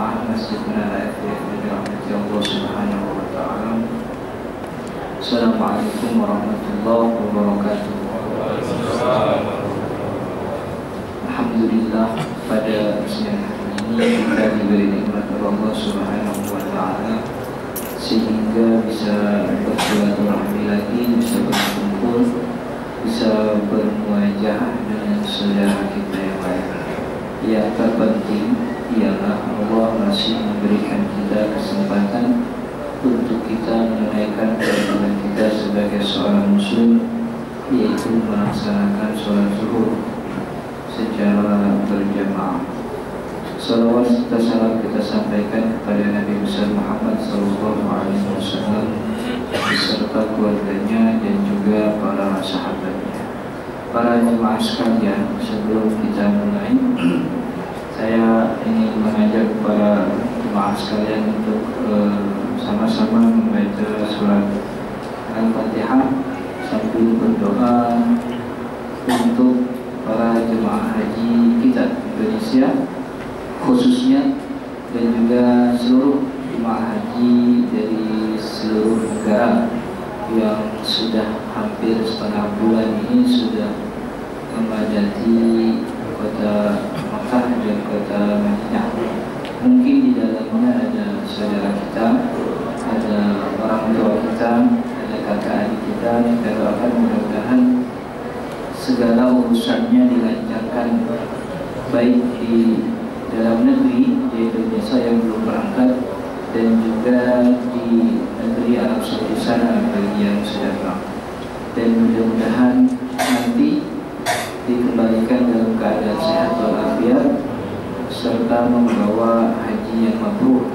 jamaah Masjid Menara FDF dirahmati Allah Subhanahu wa taala. Assalamualaikum warahmatullahi wabarakatuh. Alhamdulillah, pada siang hari ini kita diberi nikmat Allah Subhanahu wa taala sehingga bisa bersilaturahmi lagi, bisa berkumpul, bisa bermuajah dengan saudara kita yang lain. Yang terpenting ialah Allah masih memberikan kita kesempatan untuk kita menunaikan kewajiban kita sebagai seorang muslim, yaitu melaksanakan sholat zuhur secara berjamaah. Salawat serta salam kita sampaikan kepada Nabi besar Muhammad SAW beserta keluarganya dan juga para sahabatnya. Para jemaah sekalian, sebelum kita mulai, saya ingin mengajak para jemaah sekalian untuk sama-sama membaca surat Al-Fatihah sambil berdoa untuk para jemaah haji kita Indonesia khususnya, dan juga seluruh jemaah haji dari seluruh negara yang sudah hampir setengah bulan ini sudah memadati kota Makkah dan kota Madinah. Mungkin di dalamnya ada saudara kita, ada orang tua kita, ada kakak adik kita. Kita doakan mudah-mudahan segala urusannya dilancarkan, baik di dalam negeri, di Indonesia yang belum berangkat, dan juga di negeri Arab Saudi sana bagi yang sudah berangkat. Dan mudah-mudahan nanti dikembalikan dalam keadaan sehat walafiat serta membawa haji yang mabrur,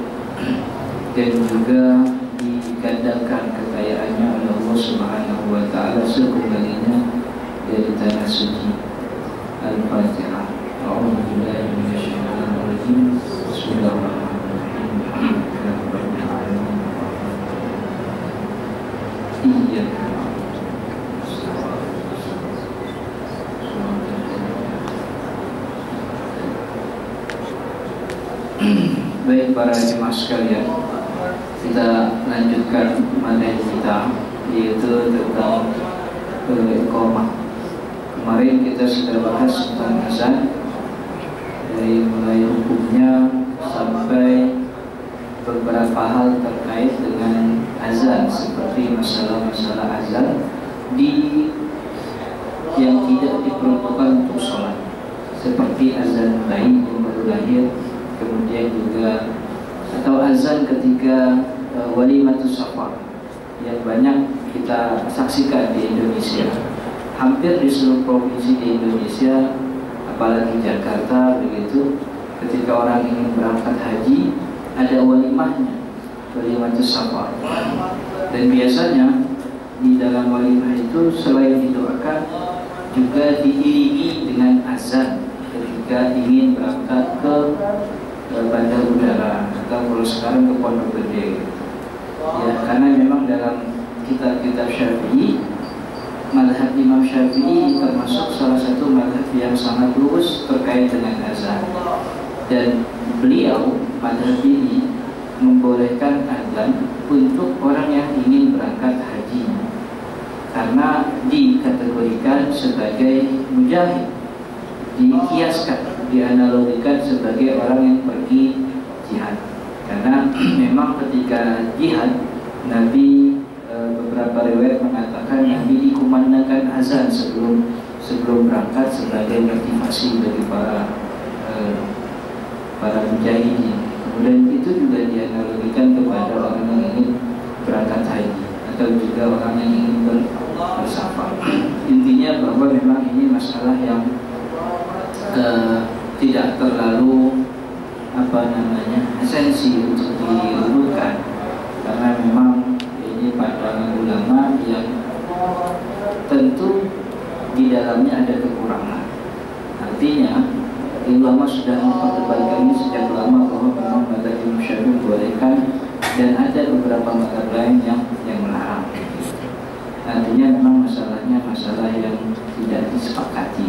dan juga digandakan kekayaannya oleh Allah Subhanahu wa taala sekembalinya dari tanah suci. Al-Fatihah. A'udzubillahi minasyaitonir rajim. Bismillahirrahmanirrahim. Iyyaka Baik para jemaah sekalian, kita lanjutkan materi kita, yaitu tentang iqamah. Kemarin kita sudah bahas tentang azan, dari mulai hukumnya sampai beberapa hal terkait dengan azan, seperti masalah-masalah azan yang tidak diperuntukkan untuk sholat, seperti azan bayi yang baru lahir, kemudian juga atau azan ketika walimatus safar yang banyak kita saksikan di Indonesia. Hampir di seluruh provinsi di Indonesia, apalagi Jakarta begitu, ketika orang ingin berangkat haji ada walimahnya, walimatus safar. Dan biasanya di dalam walimah itu selain didoakan juga diiringi dengan azan ketika ingin berangkat ke bandar udara, atau kalau sekarang ke Pondok Gede. Ya, karena memang dalam kitab-kitab Syafi'i, mazhab Imam Syafi'i termasuk salah satu mazhab yang sangat lurus terkait dengan azan. Dan beliau, mazhab ini, membolehkan azan untuk orang yang ingin berangkat haji, karena dikategorikan sebagai mujahid, dikiaskan, dianalogikan sebagai orang yang pergi jihad. Karena memang ketika jihad, Nabi, beberapa riwayat mengatakan Nabi dikumandangkan azan sebelum berangkat sebagai motivasi bagi para mujahidin. Kemudian itu juga dianalogikan kepada orang yang ingin berangkat haji atau juga orang yang ingin bersafar. Intinya bahwa memang ini masalah yang tidak terlalu esensi untuk diributkan, karena memang ini pandangan ulama yang tentu di dalamnya ada kekurangan. Artinya ulama sudah memperdebatkan ini sejak lama bahwa memang mazhab Imam Syafi'i membolehkan, dan ada beberapa mazhab lain yang melarang. Artinya memang masalahnya masalah yang tidak disepakati.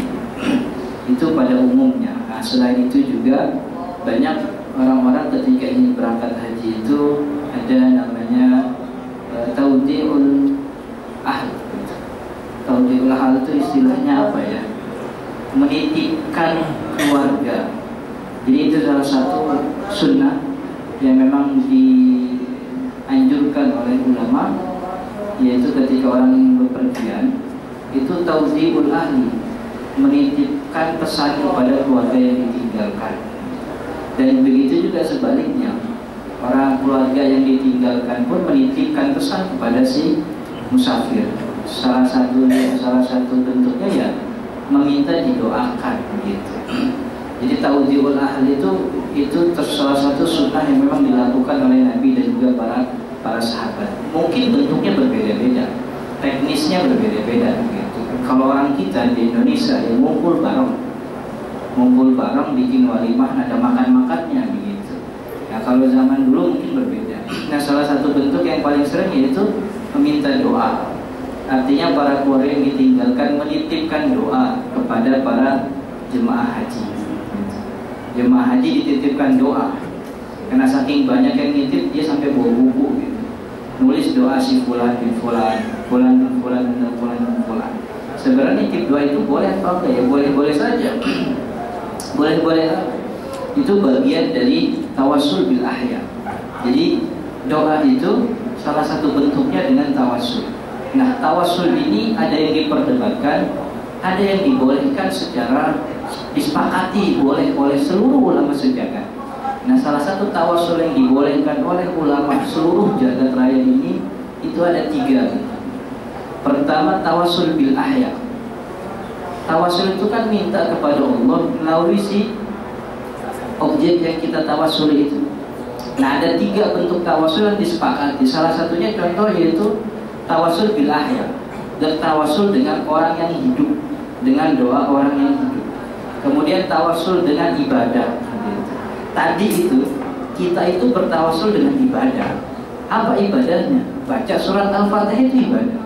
Itu pada umumnya. Nah, selain itu juga banyak orang-orang ketika ingin berangkat haji itu ada namanya taudhi'ul ahl. Taudhi'ul ahl itu istilahnya apa ya? Menitipkan keluarga. Jadi itu salah satu sunnah yang memang dianjurkan oleh ulama, yaitu ketika orang ingin bepergian itu taudhi'ul ahli, menitipkan pesan kepada keluarga yang ditinggalkan. Dan begitu juga sebaliknya, orang keluarga yang ditinggalkan pun menitipkan pesan kepada si musafir. Salah satu bentuknya ya meminta didoakan begitu. Jadi taudhi'ul ahli itu salah satu sunnah yang memang dilakukan oleh Nabi dan juga para sahabat. Mungkin bentuknya berbeda-beda, teknisnya berbeda-beda gitu. Kalau orang kita di Indonesia yang ngumpul bareng bikin walimah, ada makan-makannya begitu. Nah kalau zaman dulu mungkin berbeda. Nah salah satu bentuk yang paling sering yaitu meminta doa. Artinya para keluarga yang ditinggalkan menitipkan doa kepada para jemaah haji. Jemaah haji dititipkan doa. Karena saking banyak yang nitip, dia sampai bawa buku gitu. Nulis doa si fulan bin fulan, fulan bin fulan dan fulan bin fulan. Sebenarnya nitip doa itu boleh atau enggak ya? Boleh-boleh saja. Boleh-boleh. Itu bagian dari tawassul bil ahya. Jadi doa itu salah satu bentuknya dengan tawassul. Nah, tawassul ini ada yang diperdebatkan, ada yang dibolehkan secara disepakati boleh oleh seluruh ulama sejagat. Nah, salah satu tawassul yang dibolehkan oleh ulama seluruh jagat raya ini itu ada 3. Pertama, tawassul bil ahya. Tawassul itu kan minta kepada Allah melalui si objek yang kita tawassul itu. Nah, ada 3 bentuk tawassul yang disepakati. Salah satunya contoh yaitu tawassul bil ahya, bertawassul dengan orang yang hidup, dengan doa orang yang hidup. Kemudian tawassul dengan ibadah. Tadi itu kita itu bertawassul dengan ibadah. Apa ibadahnya? Baca surat Al-Fatihah itu ibadah.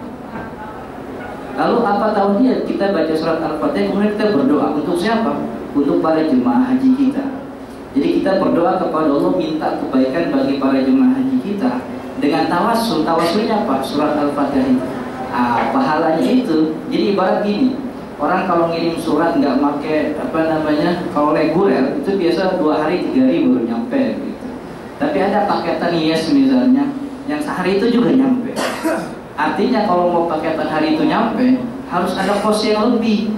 Lalu apa tahu dia? Kita baca surat Al-Fatihah kemudian kita berdoa untuk siapa? Untuk para jemaah haji kita. Jadi kita berdoa kepada Allah minta kebaikan bagi para jemaah haji kita. Dengan tawassul, tawassulnya apa? Surat Al-Fatihah itu. Pahalanya itu. Jadi ibarat gini, orang kalau ngirim surat nggak pakai kalau reguler itu biasa 2 hari 3 hari baru nyampe gitu. Tapi ada paketan Yes misalnya, yang sehari itu juga nyampe. Artinya kalau mau paketan hari itu nyampe, harus ada kos yang lebih.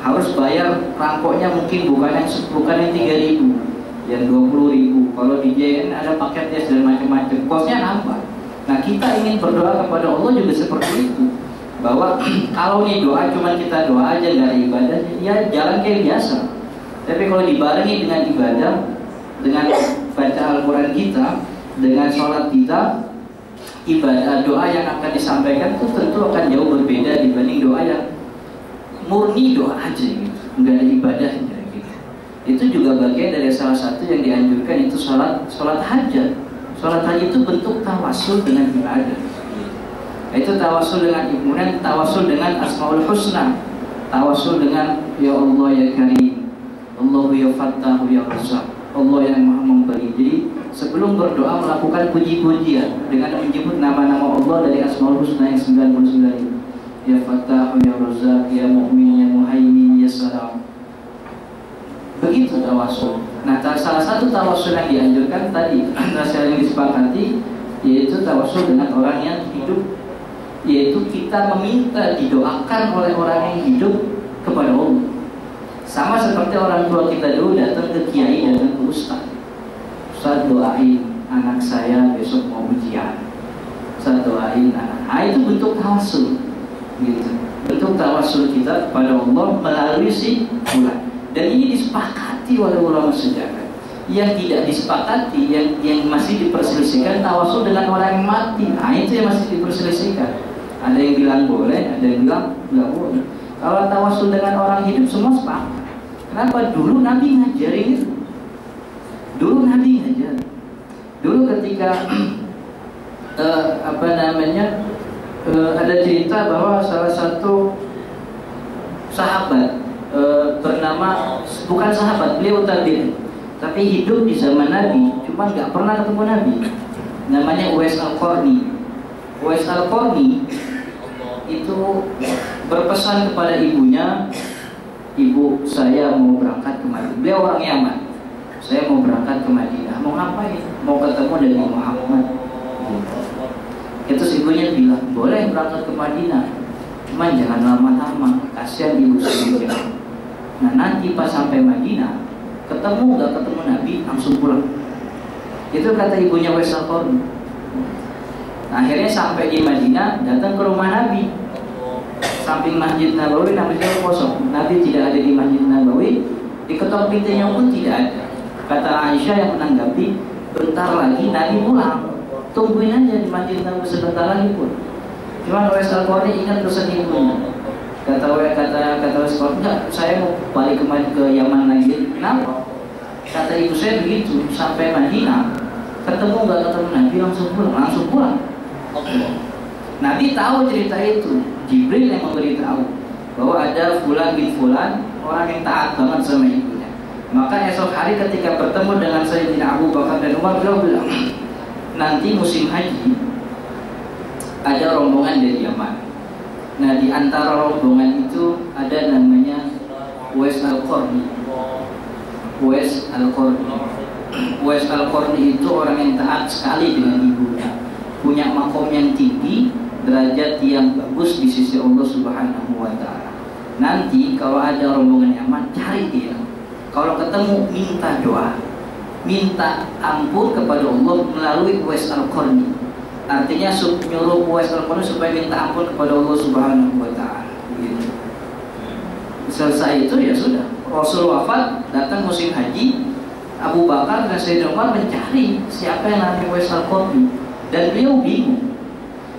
Harus bayar rangkoknya mungkin bukan yang 3.000. Yang 20.000. Kalau di JN ada paketnya dan macam-macam, kosnya nambah. Nah kita ingin berdoa kepada Allah juga seperti itu, bahwa kalau nih doa cuma kita doa aja nggak ada ibadah, ya jalan kayak biasa. Tapi kalau dibarengi dengan ibadah, dengan baca Al-Quran kita, dengan sholat kita, ibadah doa yang akan disampaikan itu tentu akan jauh berbeda dibanding doa yang murni doa aja gitu, nggak ada ibadahnya. Itu juga bagian dari salah satu yang dianjurkan, itu sholat hajat. Sholat hajat itu bentuk tawassul dengan ibadah. Itu tawassul dengan ibadah, tawassul dengan asmaul husna, tawassul dengan ya Allah ya Karim, Allah ya Fattah ya Razzaq, Allah yang maha memberi. Jadi sebelum berdoa melakukan puji-pujian dengan menyebut nama-nama Allah dari asmaul husna yang 99 itu. Ya Fattah ya Razzaq, ya Mu'min, ya Muhaimin, ya Salam. Begitu tawassul. Nah, salah satu tawassul yang dianjurkan tadi, hasil yang disepakati, yaitu tawassul dengan orang yang hidup, yaitu kita meminta didoakan oleh orang yang hidup kepada Allah. Sama seperti orang tua kita dulu datang ke kiai, datang ke ustaz. Ustaz doain anak saya besok mau ujian. Ustaz doain anak. Itu bentuk tawassul. Gitu. Bentuk tawassul kita kepada Allah melalui si bulan. Dan ini disepakati oleh ulama sejarah. Yang tidak disepakati, yang masih diperselisihkan tawassul dengan orang yang mati. Nah itu yang masih diperselisihkan. Ada yang bilang boleh, ada yang bilang nggak boleh. Kalau tawassul dengan orang hidup semua sepakat. Kenapa? Dulu Nabi ngajarin itu. Dulu Nabi ngajarin. Dulu ketika ada cerita bahwa salah satu sahabat bernama, bukan sahabat, beliau tabi'in, tapi hidup di zaman Nabi, cuma nggak pernah ketemu Nabi. Namanya Uwais Al-Qarni. Uwais Al-Qarni itu berpesan kepada ibunya, ibu, saya mau berangkat ke Madinah. Beliau orang Yaman. Saya mau berangkat ke Madinah. Mau ngapain? Mau ketemu dengan Muhammad. Terus ibunya bilang, boleh berangkat ke Madinah, cuman jangan lama-lama, kasihan ibu sendiri. Nah nanti pas sampai Madinah, ketemu nggak ketemu Nabi, langsung pulang. Itu kata ibunya Uwais Al-Qarni. Nah, akhirnya sampai di Madinah, datang ke rumah Nabi. Samping Masjid Nabawi, namanya kosong. Nabi tidak ada di Masjid Nabawi, diketok pintunya pun tidak ada. Kata Aisyah yang menanggapi, bentar lagi Nabi pulang, tungguin aja di Masjid Nabawi sebentar lagi pun. Cuma Uwais Al-Qarni ingat pesan ibunya. Kata Uwais Al-Qarni, enggak, saya mau balik ke Yaman lagi. Kenapa? Kata ibu saya begitu, sampai Madinah, ketemu nggak ketemu Nabi, langsung pulang. Nabi tahu cerita itu. Jibril yang memberitahu bahwa ada Fulan bin Fulan, orang yang taat banget sama ibunya. Maka esok hari ketika bertemu dengan Sayyidina Abu Bakar dan Umar, beliau bilang, nanti musim haji ada rombongan dari Yaman. Nah, di antara rombongan itu ada namanya Uwais Al-Qarni. Uwais Al-Qarni. Uwais Al-Qarni itu orang yang taat sekali dengan ibunya, punya makom yang tinggi, derajat yang bagus di sisi Allah Subhanahu wa Ta'ala. Nanti kalau ada rombongan Yaman, cari dia. Kalau ketemu, minta doa, minta ampun kepada Allah melalui Uwais Al-Qarni. Artinya nyuruh Uwais Al-Qarni supaya minta ampun kepada Allah Subhanahu wa Ta'ala. Gitu. Selesai itu ya sudah. Rasul wafat, datang musim haji, Abu Bakar dan Sayyidina Umar mencari siapa yang namanya Uwais Al-Qarni, dan beliau bingung.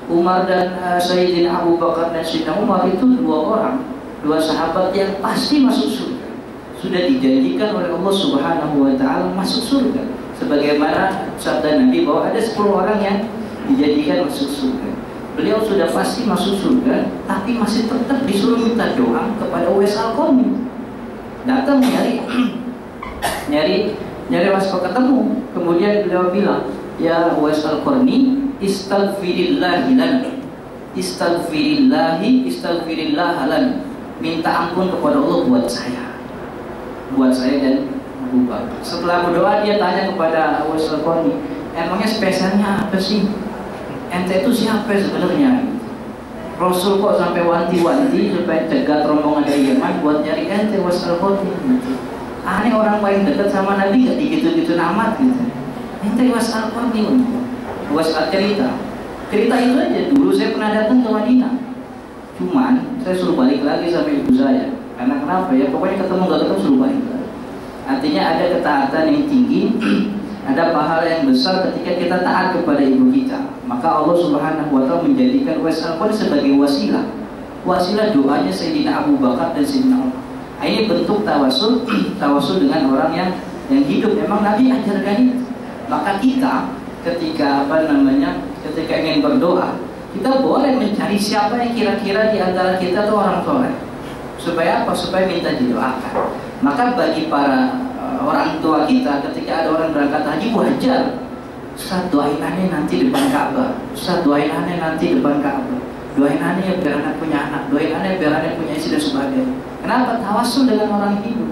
Umar dan Sayyidina Abu Bakar dan Sayyidina Umar itu dua sahabat yang pasti masuk surga. Sudah dijanjikan oleh Allah Subhanahu wa Ta'ala masuk surga. Sebagaimana sabda Nabi bahwa ada 10 orang yang dijadikan masuk surga. Beliau sudah pasti masuk surga, tapi masih tetap disuruh minta doa kepada Uwais Al-Qarni. Datang nyari masuk ketemu. Kemudian beliau bilang, ya Uwais Al-Qarni, istaghfirillahi lana, istaghfirillah lana, minta ampun kepada Allah buat saya dan Abu Bakar. Setelah berdoa, dia tanya kepada Uwais Al-Qarni, emangnya spesialnya apa sih? Ente itu siapa sebenarnya? Rasul kok sampai wanti-wanti supaya cegat rombongan dari Yaman buat nyari ente, Uwais Al-Qarni. Aneh, orang paling dekat sama Nabi gak digitu-gitu amat gitu. Ente Uwais Al-Qarni. Uwais cerita itu aja. Dulu saya pernah datang ke Madinah, cuman saya suruh balik lagi sama ibu saya. Karena kenapa ya? Pokoknya ketemu gak ketemu suruh balik lagi. Artinya ada ketaatan yang tinggi, ada pahala yang besar ketika kita taat kepada ibu kita. Maka Allah Subhanahu wa Ta'ala menjadikan Uwais Al-Qarni sebagai wasilah doanya Sayyidina Abu Bakar dan Sayyidina Umar. Ini bentuk tawasul dengan orang yang hidup. Memang Nabi ajarkan itu. Maka kita ketika ingin berdoa, kita boleh mencari siapa yang kira-kira di antara kita itu orang soleh. Supaya apa? Supaya minta didoakan. Maka bagi para orang tua kita, ketika ada orang berangkat haji, wajar, Ustaz doain aneh nanti depan Ka'bah, Ustaz doain aneh nanti depan Ka'bah, doain aneh ya biar anak punya anak, doain aneh biar anak punya istri dan sebagainya. Kenapa? Tawasul dengan orang hidup.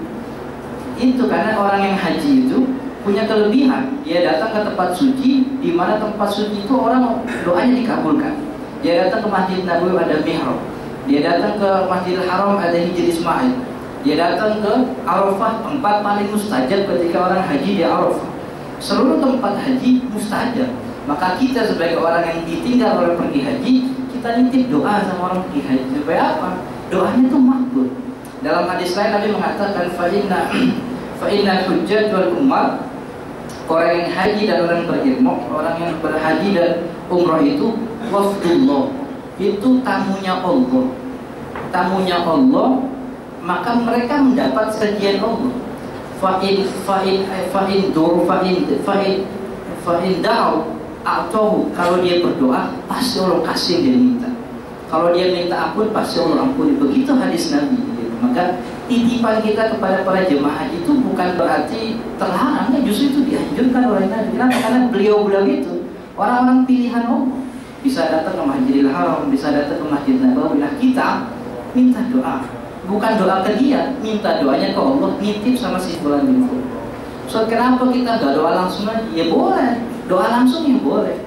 Itu karena orang yang haji itu punya kelebihan. Dia datang ke tempat suci, di mana tempat suci itu orang doanya dikabulkan. Dia datang ke Masjid Nabawi, ada mihrab. Dia datang ke Masjidil Haram, ada Hijr Ismail. Dia datang ke Arafah, tempat paling mustajab ketika orang haji di Arafah. Seluruh tempat haji mustajab. Maka kita sebagai orang yang ditinggal oleh pergi haji, kita nitip doa sama orang pergi haji. Supaya apa? Doanya itu makbul. Dalam hadis lain Nabi mengatakan, fa'inna hujjat wal umar, orang yang haji dan orang berilmu, orang yang berhaji dan umrah itu wafdullah, itu tamunya Allah. Tamunya Allah, maka mereka mendapat sajian Allah. Fa'in da'u a'tahu, kalau dia berdoa pasti Allah kasih dia minta. Kalau dia minta ampun pasti Allah ampuni. Begitu hadis Nabi. Maka titipan kita kepada para jemaah haji itu bukan berarti terlarang. dianjurkan oleh Nabi. Kenapa? Karena beliau-beliau itu orang-orang pilihan Allah. Bisa datang ke Masjidil Haram, bisa datang ke Masjid Nabawi. Nah, kita minta doa, bukan doa ke dia, minta doanya ke Allah, nitip sama si Fulan bin Fulan. So, kenapa kita gak doa langsung aja? Ya boleh, doa langsung ya boleh.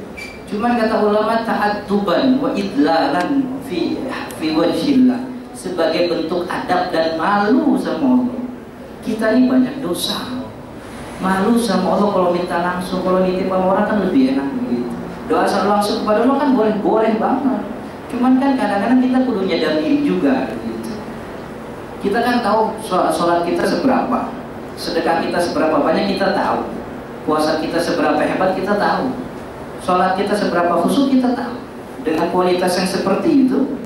Cuman kata ulama, ta'adduban wa idlalan fi wajhillah, sebagai bentuk adab dan malu sama Allah. Kita ini banyak dosa, malu sama Allah kalau minta langsung. Kalau nitip sama orang kan lebih enak begitu. Doa langsung kepada Allah kan boleh banget. Cuman kan kadang-kadang kita kudu nyadar diri juga gitu. Kita kan tahu sholat kita seberapa, sedekah kita seberapa banyak kita tahu, puasa kita seberapa hebat kita tahu, sholat kita seberapa khusyuk kita tahu. Dengan kualitas yang seperti itu,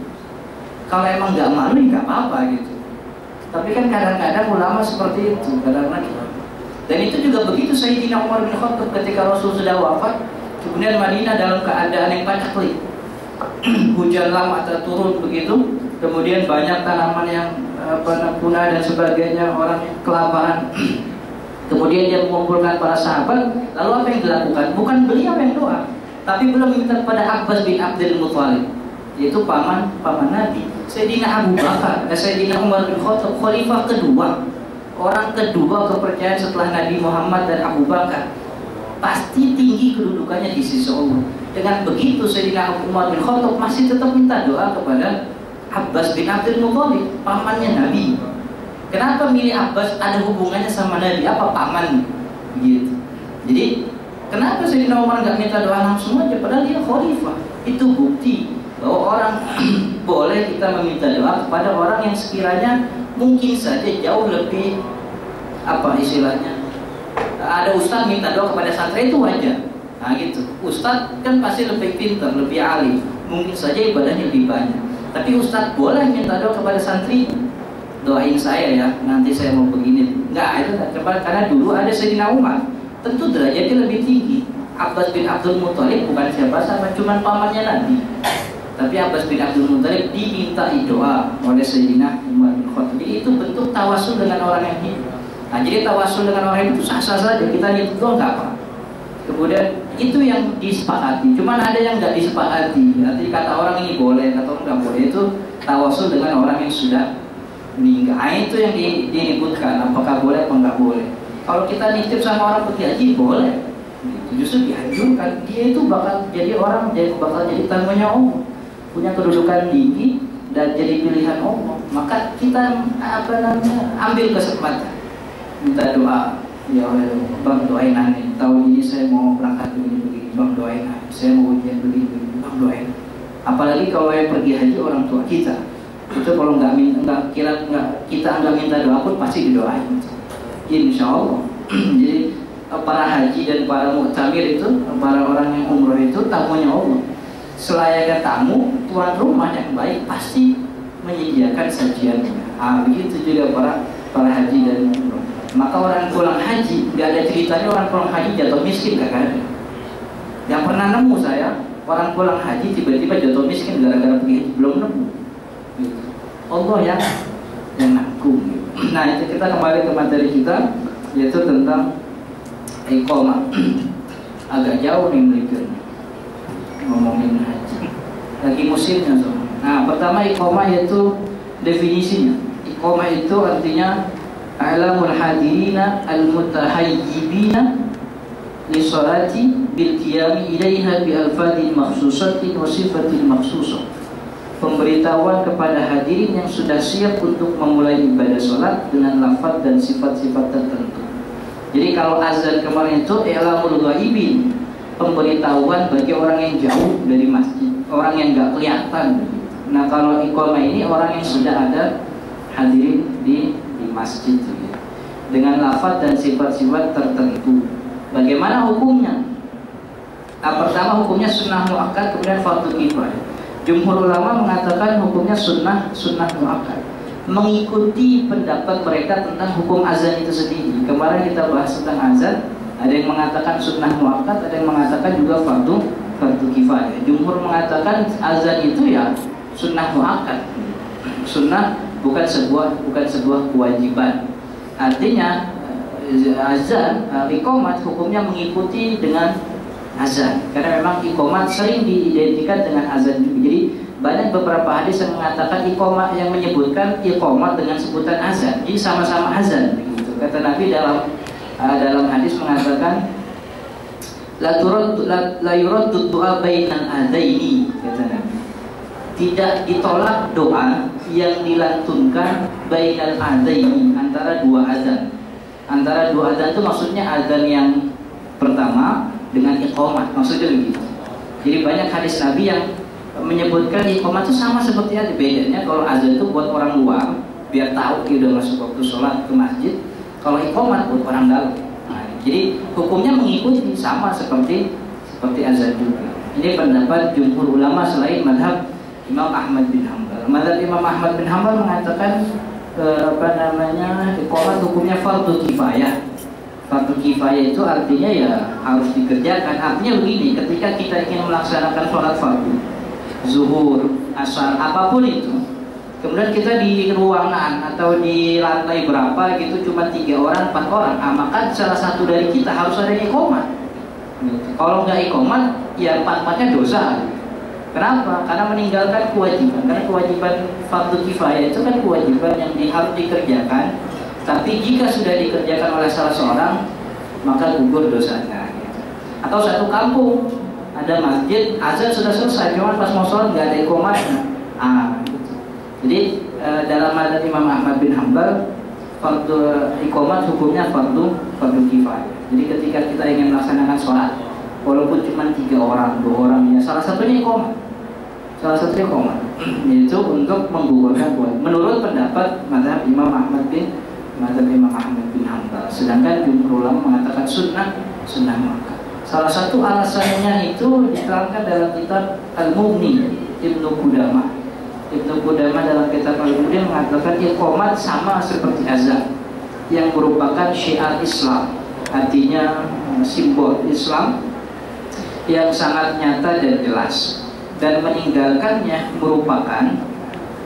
kalau emang nggak malu ya nggak apa-apa gitu. Tapi kan kadang-kadang ulama seperti itu, kadang-kadang. Dan itu juga begitu Sayyidina Umar bin Khattab ketika Rasul sudah wafat. Kemudian Madinah dalam keadaan yang paceklik, hujan lama tak turun begitu. Kemudian banyak tanaman yang punah dan sebagainya, orang kelaparan. Kemudian dia mengumpulkan para sahabat. Lalu apa yang dilakukan? Bukan beliau yang doa, tapi beliau minta kepada Abbas bin Abdul Muthalib, yaitu paman Nabi. Sayyidina Abu Bakar, Sayyidina Umar bin Khattab, khalifah kedua, orang kedua kepercayaan setelah Nabi Muhammad dan Abu Bakar, pasti tinggi kedudukannya di sisi Allah. Dengan begitu Sayyidina Umar bin Khattab masih tetap minta doa kepada Abbas bin Abdul Muthalib, pamannya Nabi. Kenapa milih Abbas? Ada hubungannya sama Nabi, apa paman gitu. Jadi kenapa Sayyidina Umar nggak minta doa langsung aja padahal dia khalifah? Itu bukti bahwa orang boleh kita meminta doa kepada orang yang sekiranya mungkin saja jauh lebih apa istilahnya. Ada ustaz minta doa kepada santri itu wajar. Nah gitu. Ustaz kan pasti lebih pintar, lebih alim, mungkin saja ibadahnya lebih banyak. Tapi ustaz boleh minta doa kepada santri, doain saya ya, nanti saya mau begini. Enggak, itu enggak cepat karena dulu ada Sayyidina Umar. Tentu derajatnya lebih tinggi. Abbas bin Abdul Muthalib bukan siapa-siapa, cuma pamannya Nabi. Tapi Abbas bin Abdul Muthalib diminta doa oleh Sayyidina Umar bin Khattab. Jadi itu bentuk tawasul dengan orang yang hidup. Nah, jadi tawasul dengan orang itu sah-sah saja, kita nyebut doa enggak apa. Kemudian itu yang disepakati. Cuman ada yang enggak disepakati. Nanti kata orang ini boleh, kata orang enggak boleh. Itu tawasul dengan orang yang sudah meninggal. Nah, itu yang diributkan. Apakah boleh atau enggak boleh? Kalau kita nitip sama orang pergi haji boleh. Justru dianjurkan. Dia itu bakal jadi orang, bakal jadi tamunya Allah, punya kedudukan tinggi dan jadi pilihan Allah. Maka kita ambil kesempatan, minta doa. Ya oleh Bang doain aneh. Tahun ini saya mau berangkat begini-begini. Bang doain aneh. Saya mau ujian begini-begini. Bang doain. Apalagi kalau yang pergi haji orang tua kita, itu kalau kita nggak minta doa pun pasti didoain. Insya Allah. Jadi para haji dan para muktamir itu, para orang yang umroh itu tamunya Allah. Selayaknya tamu, tuan rumah yang baik pasti menyediakan sajiannya. Begitu juga para haji dan umroh. Maka orang pulang haji, nggak ada ceritanya orang pulang haji jatuh miskin, nggak ada. Yang pernah nemu saya, orang pulang haji tiba-tiba jatuh miskin gara-gara pergi haji, belum nemu. Allah yang nanggung. Nah, itu kita kembali ke materi kita, yaitu tentang iqamah. Agak jauh nih berikutnya ngomongin haji. Lagi musimnya so. Nah, pertama iqamah yaitu definisinya. Iqamah itu artinya alamul hadirina al-mutahayyibina li sholati bil qiyami ilaiha bi alfadin makhsusatin wa sifatin makhsusah. Pemberitahuan kepada hadirin yang sudah siap untuk memulai ibadah sholat dengan lafaz dan sifat-sifat tertentu. Jadi kalau azan kemarin itu i'lamul ghaibin, pemberitahuan bagi orang yang jauh dari masjid, orang yang nggak kelihatan. Nah kalau iqamah ini orang yang sudah ada hadirin di masjid dengan lafaz dan sifat-sifat tertentu. Bagaimana hukumnya? Nah, pertama hukumnya sunnah muakkad, kemudian fardu kifayah. Jumhur ulama mengatakan hukumnya sunnah muakkad, mengikuti pendapat mereka tentang hukum azan itu sendiri. Kemarin kita bahas tentang azan, ada yang mengatakan sunnah muakkad, ada yang mengatakan juga fardu kifayah. Jumhur mengatakan azan itu ya sunnah muakkad, sunnah bukan sebuah kewajiban. Artinya azan, iqamat hukumnya mengikuti dengan azan, karena memang iqamat sering diidentikan dengan azan juga. Jadi banyak beberapa hadis yang mengatakan iqamat, yang menyebutkan iqamat dengan sebutan azan, jadi sama-sama azan begitu. Kata Nabi dalam hadis mengatakan la yuraddu du'a bainal adaini, kata Nabi, tidak ditolak doa yang dilantunkan bainal adaini, antara dua azan. Antara dua azan itu maksudnya azan yang pertama dengan iqamat, maksudnya begitu. Jadi banyak hadis Nabi yang menyebutkan iqamat itu sama seperti ada. Bedanya kalau azan itu buat orang luar biar tahu dia udah masuk waktu sholat ke masjid. Kalau iqamat buat orang dalam. Nah, jadi hukumnya mengikuti sama seperti azan juga. Ini pendapat jumhur ulama selain madhab Imam Ahmad bin Hanbal. Madhab Imam Ahmad bin Hanbal mengatakan iqamat hukumnya fardu kifayah. Fardu kifayah itu artinya ya harus dikerjakan. Artinya begini, ketika kita ingin melaksanakan sholat fardu, zuhur, asar, apapun itu, kemudian kita di ruangan atau di lantai berapa gitu cuma 3 orang, 4 orang, maka salah satu dari kita harus ada iqamat. Kalau nggak iqamat, ya 4-4-nya dosa. Kenapa? Karena meninggalkan kewajiban. Karena kewajiban fardu kifayah itu kan kewajiban yang harus dikerjakan. Tapi jika sudah dikerjakan oleh salah seorang, maka gugur dosanya. Atau satu kampung ada masjid, azan sudah selesai, cuma pas mau sholat nggak ada iqamatnya. Gitu. Jadi dalam madhab Imam Ahmad bin Hanbal, fardu iqamat hukumnya fardu kifayah. Jadi ketika kita ingin melaksanakan sholat, walaupun cuma 3 orang, 2 orang, ya salah satunya iqamat. Salah satunya iqamat, yaitu untuk menggugurkan kewajiban. Menurut pendapat madhab Imam Ahmad bin Hanbal. Sedangkan jumhur ulama mengatakan sunnah muakkad. Salah satu alasannya itu diterangkan dalam kitab Al-Mughni Ibnu Qudamah. Ibnu Qudamah dalam kitab Al-Mughni mengatakan iqamat sama seperti azan, yang merupakan syiar Islam, artinya simbol Islam yang sangat nyata dan jelas, dan meninggalkannya merupakan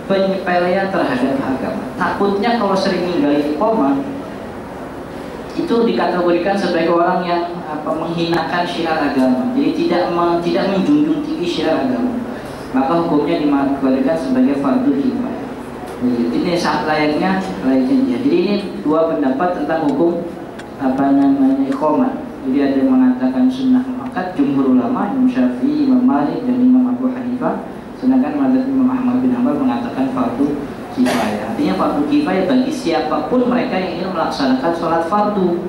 penyepelean terhadap agama. Takutnya kalau sering ninggalin iqamat itu dikategorikan sebagai orang yang menghinakan syiar agama. Jadi tidak menjunjung tinggi syiar agama. Maka hukumnya dikategorikan sebagai fardu kifayah. Ini saat layaknya dia. Jadi ini 2 pendapat tentang hukum iqamat. Jadi ada yang mengatakan sunnah muakkad, jumhur ulama, Imam Syafi'i, Imam Malik, dan Imam Abu Hanifah. Sedangkan madhab Imam Ahmad bin Hanbal mengatakan fardu kifayah. Artinya fardu kifayah bagi siapapun mereka yang ingin melaksanakan sholat fardu,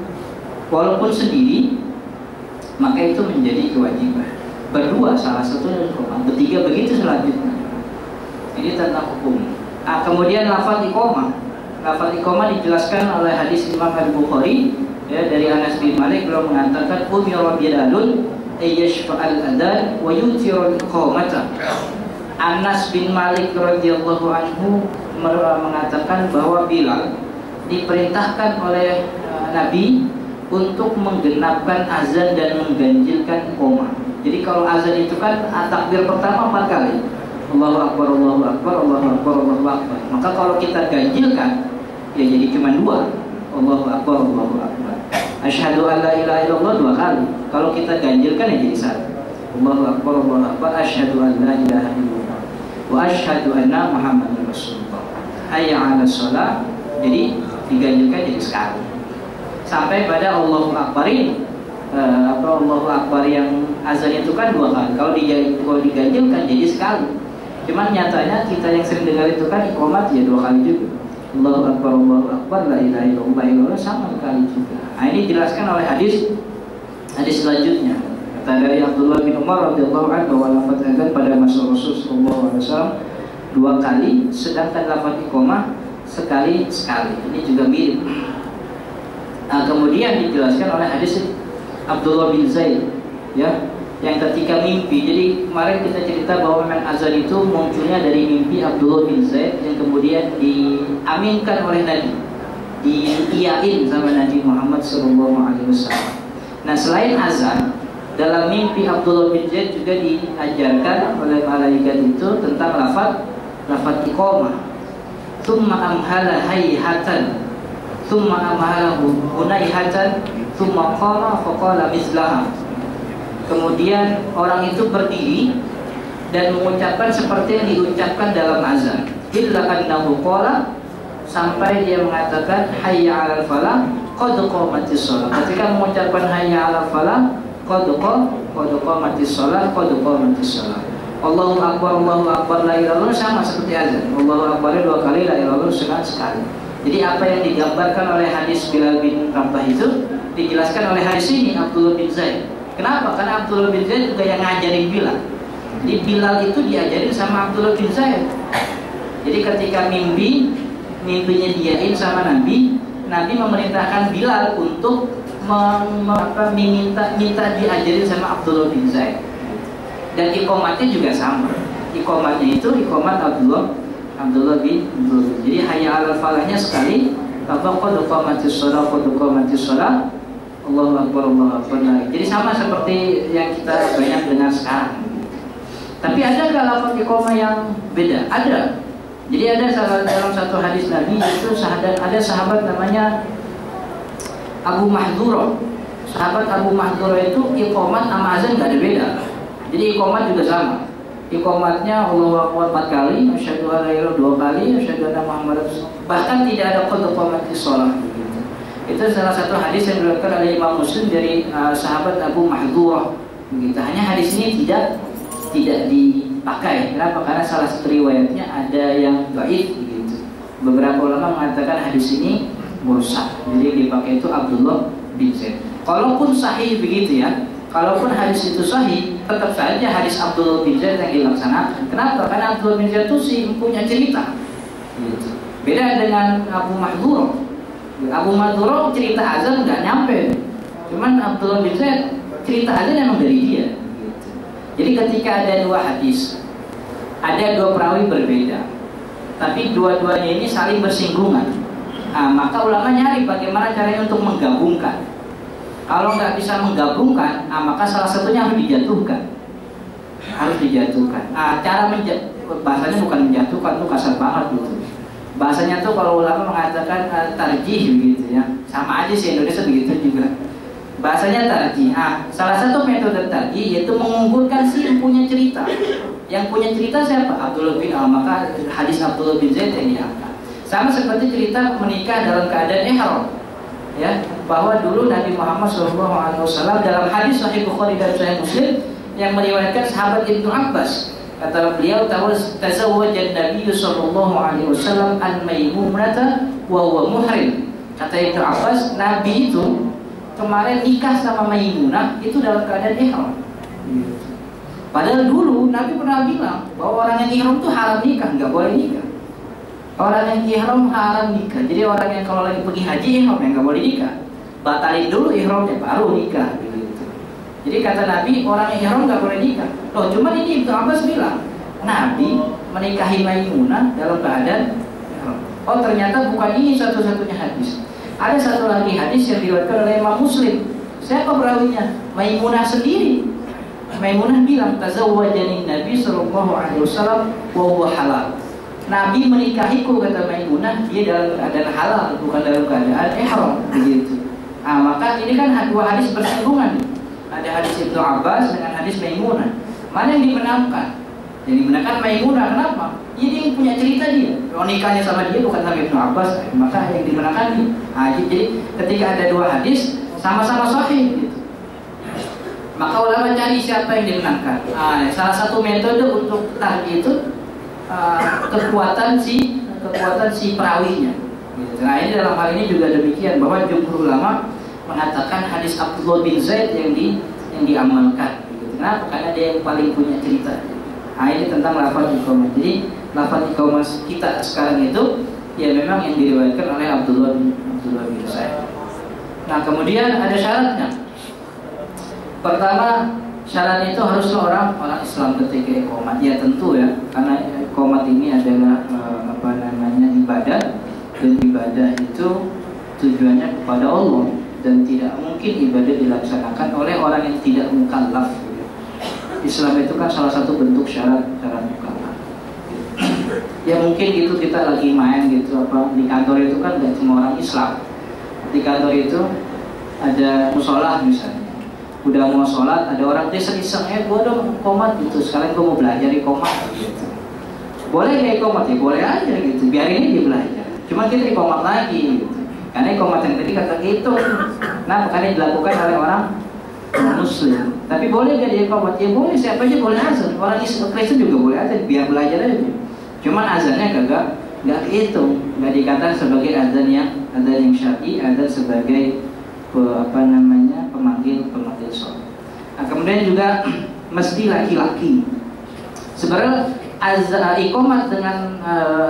walaupun sendiri, maka itu menjadi kewajiban. Berdua salah satu dari iqamah, bertiga begitu selanjutnya. Ini tentang hukum. Kemudian lafaz iqamah. Lafaz iqamah dijelaskan oleh hadis Imam Al-Bukhari, ya, dari Anas bin Malik, beliau mengatakan umira Bilalun ayyashfa'al adzan wa yutirul iqamata. Anas bin Malik radhiyallahu anhu mengatakan bahwa Bilal diperintahkan oleh Nabi untuk menggenapkan azan dan mengganjilkan iqamah. Jadi kalau azan itu kan takbir pertama 4 kali. Allahu Akbar, Allahu Akbar, Allahu Akbar, Allahu Akbar. Maka kalau kita ganjilkan, ya jadi cuma 2. Allahu Akbar, Allahu Akbar. Asyhadu an la ilaha illallah 2 kali. Kalau kita ganjilkan ya jadi 1. Allahu Akbar, Allahu Akbar, asyhadu an la ilaha illallah wa asyhadu anna Muhammadar Rasulullah. Hayya 'alas shalah. Jadi diganjilkan jadi sekali. Sampai pada Allahu Akbar ini. Allahu Akbar yang azan itu kan 2 kali. Kalau diganjilkan jadi sekali. Cuman nyatanya kita yang sering dengar itu kan iqamat ya 2 kali juga. Allahu Akbar, la ilaha illallah sama sekali juga. Nah, ini dijelaskan oleh hadis selanjutnya. Kata dari Abdullah bin Umar radhiyallahu anhu bahwa lafaz azan pada masa Rasul sallallahu alaihi wasallam 2 kali, sedangkan lafaz iqamah sekali. Ini juga mirip. Kemudian dijelaskan oleh hadis Abdullah bin Zaid, ya, yang ketika mimpi. Jadi kemarin kita cerita bahwa memang azan itu munculnya dari mimpi Abdullah bin Zaid yang kemudian diaminkan oleh Nabi, diiyain sama Nabi Muhammad SAW. Nah, selain azan, dalam mimpi Abdullah bin Zaid juga diajarkan oleh malaikat itu tentang lafaz iqamah. Tsumma amhala hayhatan thumma amalahu hunaihatan thumma qama faqala mislaha. Kemudian orang itu berdiri dan mengucapkan seperti yang diucapkan dalam azan, illa annahu qala, sampai dia mengatakan hayya 'alal falah qad qamatis shalah. Ketika mengucapkan hayya 'alal falah qad qamatis shalah, qad qamatis shalah. Allahu akbar la ilaha illallah sama seperti azan. Allahu akbar 2 kali, la ilaha illallah sekali. Jadi apa yang digambarkan oleh hadis Bilal bin Rabah itu dijelaskan oleh hadis ini Abdullah bin Zaid. Kenapa? Karena Abdullah bin Zaid juga yang ngajarin Bilal. Jadi Bilal itu diajarin sama Abdullah bin Zaid. Jadi ketika mimpinya diain sama Nabi memerintahkan Bilal untuk minta diajarin sama Abdullah bin Zaid. Dan iqamatnya juga sama. Iqamatnya itu iqamat Abdullah bin. Jadi hayya 'alal falahnya sekali, qad qamatis shalah, qad qamatis shalah, Allahu akbar, Allahu akbar. Jadi sama seperti yang kita banyak dengar sekarang. Tapi ada nggak lafaz iqamah yang beda? Ada. Jadi ada dalam satu hadis Nabi itu ada sahabat namanya Abu Mahdhurah. Sahabat Abu Mahdhurah itu iqamat sama azan nggak ada beda. Jadi iqamat juga sama. Iqamatnya Allahu akbar 4 kali, asyhadu an la ilaha illallah 2 kali, asyhadu anna Muhammadar Rasulullah. Bahkan tidak ada qad qamatis shalah. Itu salah satu hadis yang diriwayatkan oleh Imam Muslim dari sahabat Abu Mahdhurah. Begitu. Hanya hadis ini tidak dipakai. Kenapa? Karena salah satu riwayatnya ada yang dhaif begitu. Beberapa ulama mengatakan hadis ini mursal. Jadi dipakai itu Abdullah bin Zaid. Kalaupun sahih begitu ya. Kalaupun hadis itu sahih, tetap saja hadis Abdullah bin Zaid yang dilaksanakan. Kenapa? Karena Abdullah bin Zaid itu sih punya cerita. Gitu. Beda dengan Abu Mahdhurah. Abu Mahdhurah cerita azan nggak nyampe. Cuman Abdullah bin Zaid cerita azan memang dari dia. Gitu. Jadi ketika ada 2 hadis, ada 2 perawi berbeda, tapi dua-duanya ini saling bersinggungan. Maka ulama nyari bagaimana caranya untuk menggabungkan. Kalau nggak bisa menggabungkan, maka salah satunya harus dijatuhkan. Cara bahasanya bukan menjatuhkan, itu kasar banget gitu. Bahasanya tuh kalau ulama mengatakan tarjih gitu ya. Sama aja sih Indonesia begitu juga. Bahasanya tarjih. Salah satu metode tarjih yaitu mengunggulkan si yang punya cerita. Yang punya cerita siapa? Abdullah bin maka hadis Abdullah bin Zaid yang diangkat. Sama seperti cerita menikah dalam keadaan ihram. Ya, bahwa dulu Nabi Muhammad SAW dalam hadis Sahih Bukhari dan Sahih Muslim yang meriwayatkan sahabat Ibnu Abbas, kata beliau, tazawwajan Nabi SAW an Maimunah wa huwa muhrim. Kata Ibnu Abbas, Nabi itu kemarin nikah sama Maimunah itu dalam keadaan ihram. Padahal dulu Nabi pernah bilang bahwa orang yang ihram itu haram nikah, nggak boleh nikah. Orang yang ihram haram nikah. Jadi orang yang kalau lagi pergi haji ihram yang nggak boleh nikah. Batalin dulu ihramnya baru nikah. Gitu. Jadi kata Nabi orang yang ihram nggak boleh nikah. Loh, cuman ini Ibnu Abbas bilang Nabi menikahi Maimunah dalam keadaan ihram. Oh, ternyata bukan ini satu-satunya hadis. Ada satu lagi hadis yang diriwayatkan oleh Imam Muslim. Siapa perawinya? Maimunah sendiri. Maimunah bilang tazawwajani Nabi sallallahu alaihi wasallam wa huwa halal. Nabi menikahiku, kata Maimunah, dia dalam keadaan halal, bukan dalam keadaan ihram begitu. Maka ini kan 2 hadis bersinggungan. Ada hadis Ibnu Abbas dengan hadis Maimunah. Mana yang dimenangkan? Yang dimenangkan Maimunah. Kenapa? Dia punya cerita dia. Nikahnya sama dia bukan sama Ibnu Abbas, maka yang dimenangkan dia. Jadi ketika ada 2 hadis sama-sama sahih gitu. Maka ulama cari siapa yang dimenangkan. Salah satu metode untuk tarjih itu kekuatan si perawinya. Nah, ini dalam hal ini juga demikian, bahwa jumhur ulama mengatakan hadis Abdullah bin Zaid yang diamalkan. Kenapa? Karena dia yang paling punya cerita. Ini tentang lafaz iqamah. Jadi lafaz iqamah kita sekarang itu ya memang yang diriwayatkan oleh Abdullah bin Zaid. Nah, kemudian ada syaratnya. Pertama, syaratnya itu haruslah orang Islam ketika iqamah. Ya tentu ya, karena iqamah ini adalah ibadah, dan ibadah itu tujuannya kepada Allah, dan tidak mungkin ibadah dilaksanakan oleh orang yang tidak mukallaf. Islam itu kan salah satu bentuk syarat mukallaf. Ya mungkin gitu kita lagi main gitu di kantor itu kan nggak cuma orang Islam, di kantor itu ada musola misalnya, udah mau sholat ada orang iseng-iseng, gue dong komat gitu, sekalian gue mau belajar di komat gitu. Boleh nggak komat? Ya boleh aja gitu, biarin dia belajar. Cuma kita di komat lagi gitu, karena komat yang tadi kata itu, nah makanya dilakukan oleh orang Muslim. Tapi boleh nggak dia komat? Ya boleh, siapa aja boleh azan. Orang Islam Kristen juga boleh azan, biar belajar aja. Cuman azannya nggak kehitung, nggak dikatakan sebagai azan yang syar'i, azan sebagai pemanggil sholat. Nah, kemudian juga mesti laki-laki. Sebenarnya iqamat dengan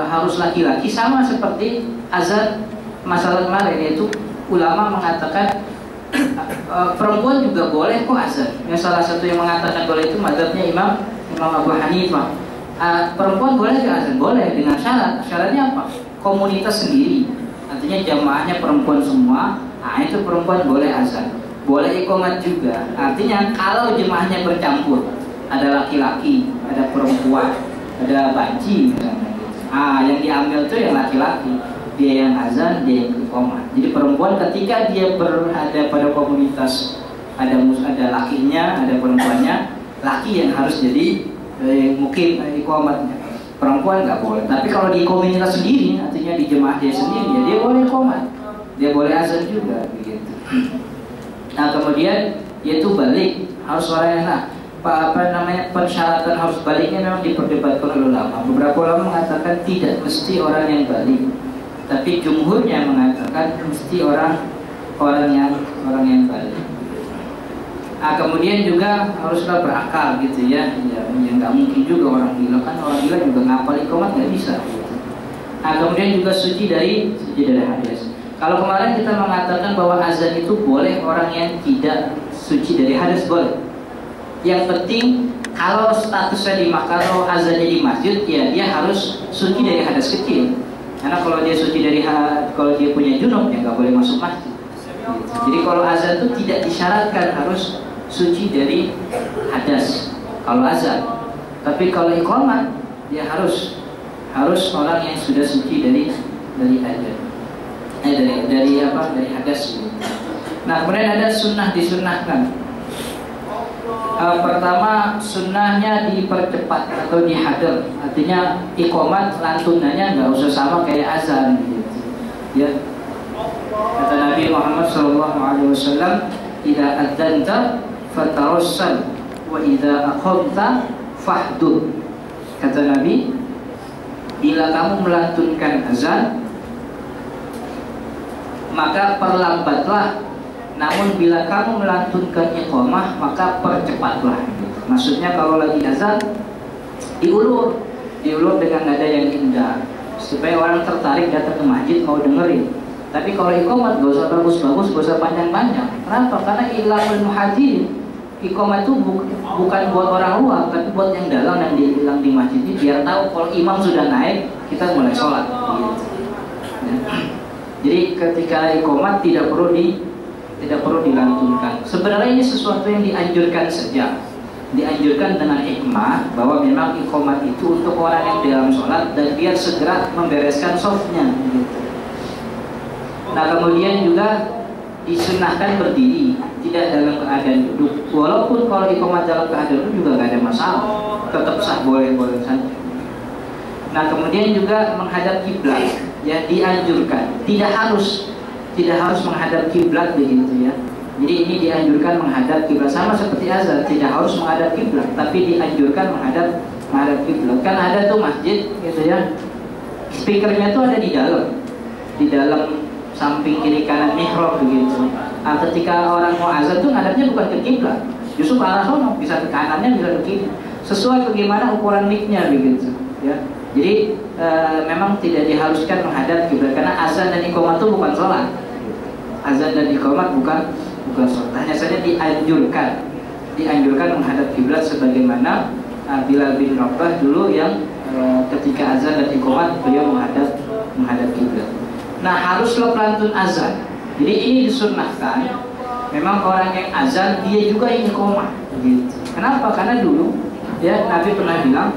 harus laki-laki sama seperti azan masalah kemarin, yaitu ulama mengatakan perempuan juga boleh kok azan. Yang salah satu yang mengatakan boleh itu mazhabnya Imam Abu Hanifah. Perempuan boleh nggak azan? Boleh, dengan syarat. Syaratnya apa? Komunitas sendiri, artinya jamaahnya perempuan semua. Nah itu perempuan boleh azan. Boleh iqamat juga, artinya kalau jemaahnya bercampur, ada laki-laki, ada perempuan, ada banci misalnya gitu. Yang diambil tuh yang laki-laki, dia yang azan, dia yang iqamat. Jadi perempuan ketika dia berada pada komunitas, ada lakinya, ada perempuannya, laki yang harus jadi mungkin iqamatnya, perempuan nggak boleh. Tapi kalau di komunitas sendiri, artinya di jemaah dia sendiri, ya dia boleh iqamat, dia boleh azan juga begitu. Nah kemudian yaitu balik, harus orang yang persyaratan harus baliknya memang diperdebatkan oleh ulama. Beberapa ulama mengatakan tidak mesti orang yang balik, tapi jumhurnya mengatakan mesti orang yang balik. Nah kemudian juga haruslah berakal gitu ya nggak mungkin juga orang gila, kan orang gila juga ngapal iqamat nggak bisa gitu. Nah kemudian juga suci dari hadas. Kalau kemarin kita mengatakan bahwa azan itu boleh orang yang tidak suci dari hadas, boleh. Yang penting kalau statusnya kalau azannya di masjid, ya dia harus suci dari hadas kecil. Karena kalau dia suci kalau dia punya junub, ya nggak boleh masuk masjid. Jadi kalau azan itu tidak disyaratkan harus suci dari hadas kalau azan. Tapi kalau iqamat, ya harus orang yang sudah suci dari azan. Dari hadas. Nah kemudian ada sunnah disunnahkan. Pertama sunnahnya dipercepat atau dihadar, artinya iqamat lantunannya nggak usah sama kayak azan gitu. Ya kata Nabi Muhammad SAW, "Idza adzanta fatarassal wa idza aqamta fahdur." Kata Nabi, bila kamu melantunkan azan maka perlambatlah, namun bila kamu melantunkan iqamah maka percepatlah. Maksudnya kalau lagi azan diulur dengan nada yang indah supaya orang tertarik datang ke masjid mau dengerin. Tapi kalau iqamat gak usah bagus-bagus, gak usah panjang-panjang. Kenapa? Karena ilamul muhadirin, iqamat itu bukan buat orang luar, tapi buat yang dalam yang dibilang di masjid ini, biar tahu kalau imam sudah naik kita mulai sholat gitu. Jadi ketika iqamat tidak perlu dilantunkan. Sebenarnya ini sesuatu yang dianjurkan saja, dianjurkan dengan hikmah bahwa memang iqamat itu untuk orang yang dalam sholat dan biar segera membereskan softnya gitu. Nah kemudian juga disunahkan berdiri, tidak dalam keadaan duduk. Walaupun kalau iqamat dalam keadaan duduk juga nggak ada masalah, tetap sah, boleh saja. Nah kemudian juga menghadap kiblat, ya dianjurkan, tidak harus menghadap kiblat begitu ya. Jadi ini dianjurkan menghadap kiblat, sama seperti azan, tidak harus menghadap kiblat, tapi dianjurkan menghadap kiblat. Kan ada tuh masjid gitu ya, speakernya tuh ada di dalam samping kiri kanan mihrab begitu. Nah, ketika orang mau azan tuh ngadapnya bukan ke kiblat, justru ke arah sono, bisa ke kanannya, bisa ke kiri, sesuai bagaimana ukuran mic-nya begitu ya. Jadi memang tidak diharuskan menghadap kiblat karena azan dan iqamat itu bukan sholat. Azan dan iqamat bukan sholat. Hanya saja dianjurkan menghadap kiblat sebagaimana Bilal bin Rabah dulu yang ketika azan dan iqamat beliau menghadap kiblat. Nah haruslah pelantun azan. Jadi ini disunnahkan. Memang orang yang azan dia juga yang iqamat. Gitu. Kenapa? Karena dulu ya Nabi pernah bilang.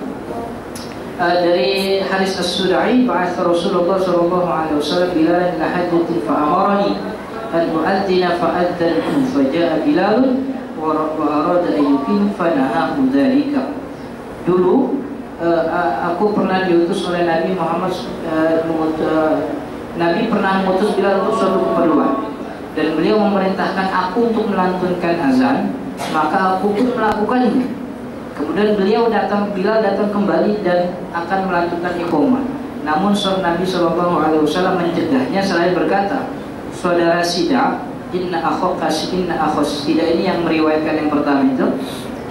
Dari Haris As-Sudai, bahasa Rasulullah SAW Bilalan ila hajjatin fa'amarani al-mu'adzina fa'adzantu faja'a Bilal wa arada an yuqim fanahahu dzalika. Dulu aku pernah diutus oleh Nabi Muhammad, Nabi pernah mengutus Bilal untuk suatu keperluan, dan beliau memerintahkan aku untuk melantunkan azan, maka aku pun melakukannya. Kemudian Bilal datang kembali dan akan melantunkan iqamah. Namun Nabi SAW mencegahnya selain berkata, saudara Sida, inna akhaka Sida, ini yang meriwayatkan yang pertama itu,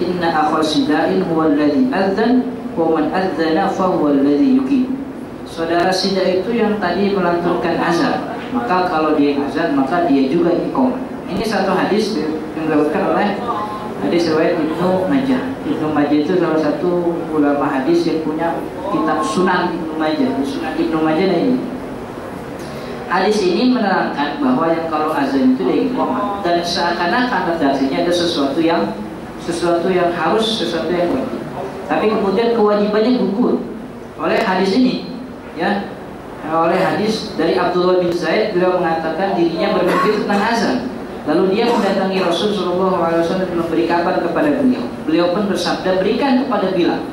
inna akha Sida'in huwa alladhi adzan wa man adzana fa huwa alladhi yuqim. Saudara Sida itu yang tadi melantunkan azan, maka kalau dia azan maka dia juga iqamah. Ini satu hadis yang diriwayatkan oleh hadis riwayat Ibnu Majah. Ibnu Majah itu salah satu ulama hadis yang punya kitab Sunan Ibnu Majah. Sunan Ibnu Majah ini. Hadis ini menerangkan bahwa yang kalau azan itu dia iqamah, dan seakan-akan redaksinya ada sesuatu yang harus, sesuatu yang wajib. Tapi kemudian kewajibannya gugur oleh hadis ini, ya. Oleh hadis dari Abdullah bin Zaid, beliau mengatakan dirinya bermimpi tentang azan. Lalu dia mendatangi Rasulullah SAW dan memberi kabar kepada beliau. Beliau pun bersabda, berikan kepada Bilal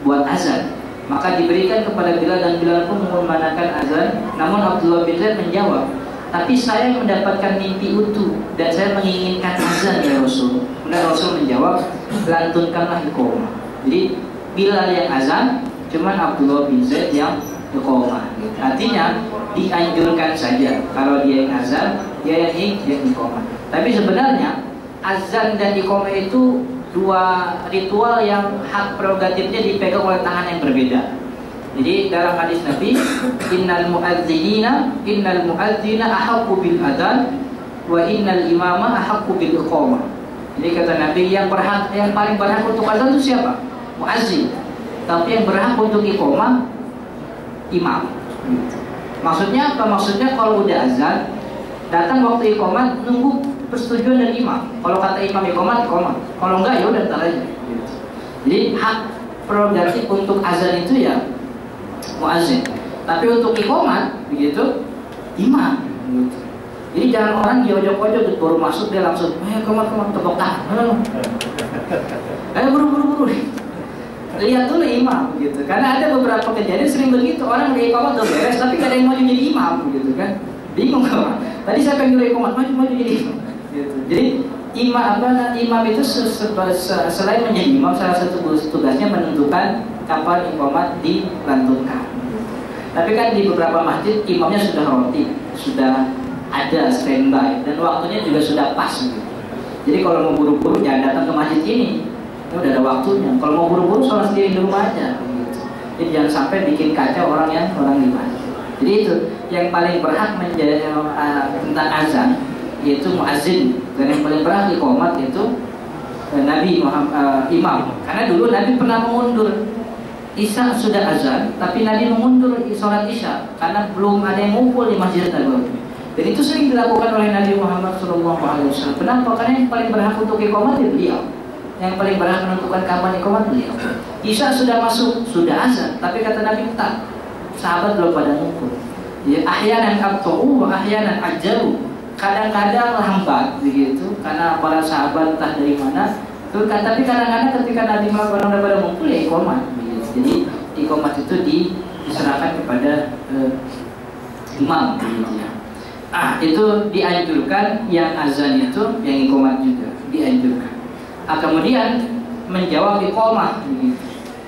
buat azan. Maka diberikan kepada Bilal dan Bilal pun mengumandangkan azan. Namun Abdullah bin Zaid menjawab, tapi saya mendapatkan mimpi utuh dan saya menginginkan azan ya Rasul. Kemudian Rasul menjawab, lantunkanlah iqamah. Jadi Bilal yang azan, cuman Abdullah bin Zaid yang iqamah. Artinya dianjurkan saja kalau dia yang azan, dia yang iqamah. Tapi sebenarnya azan dan iqamah itu dua ritual yang hak prerogatifnya dipegang oleh tangan yang berbeda. Jadi dalam hadis Nabi, innal mu'adzina ahaqqu bil adzan wa innal imama ahaqqu bil iqamah. Jadi kata Nabi, yang paling berhak untuk azan itu siapa? Muazzin. Tapi yang berhak untuk iqamah imam. Maksudnya apa? Maksudnya kalau udah azan, datang waktu iqamah, nunggu persetujuan dari imam. Kalau kata imam iqamah, kalau enggak ya udah entar aja. Jadi hak prerogatif untuk azan itu ya muazzin. Tapi untuk iqamah begitu imam. Jadi jangan orang di ojok-ojok baru masuk dia langsung, iqamah tepuk tangan. Ayo buru-buru. Lihat dulu imam gitu. Karena ada beberapa kejadian sering begitu, orang di iqamah udah beres tapi gak ada yang maju jadi imam gitu kan. Bingung kan? Tadi siapa yang nyuruh iqamah maju jadi imam. Gitu. Jadi imam itu selain menjadi imam, salah satu tugasnya menentukan kapan iqamah dilantunkan. Tapi kan di beberapa masjid imamnya sudah rotib, sudah ada standby dan waktunya juga sudah pas gitu. Jadi kalau mau buru-buru jangan datang ke masjid ini, udah ada waktunya. Kalau mau buru-buru sholat sendiri di rumah aja gitu. Jadi jangan sampai bikin kacau orang di masjid. Jadi itu yang paling berhak menjadi tentang azan, yaitu muazzin, dan yang paling berhak iqamat itu Nabi Muhammad, imam. Karena dulu Nabi pernah mengundur Isya sudah azan, tapi Nabi mengundur sholat Isya karena belum ada yang ngumpul di Masjid Nabawi. Dan itu sering dilakukan oleh Nabi Muhammad SAW. Kenapa? Karena yang paling berhak untuk iqamat ya beliau. Yang paling berhak menentukan kapan iqamat beliau. Isya sudah masuk, sudah azan, tapi kata Nabi tak, sahabat belum pada ngumpul. Ya, ahyanan abta'u wa ahyanan ajaru. Kadang-kadang lambat begitu karena para sahabat entah dari mana. Tapi kadang-kadang ketika Nabi Muhammad udah pada ngumpul ya iqamat. Jadi iqamat itu diserahkan kepada imam gitu ya. Itu dianjurkan yang azan itu, yang iqamat juga dianjurkan. Kemudian menjawab iqamah gitu.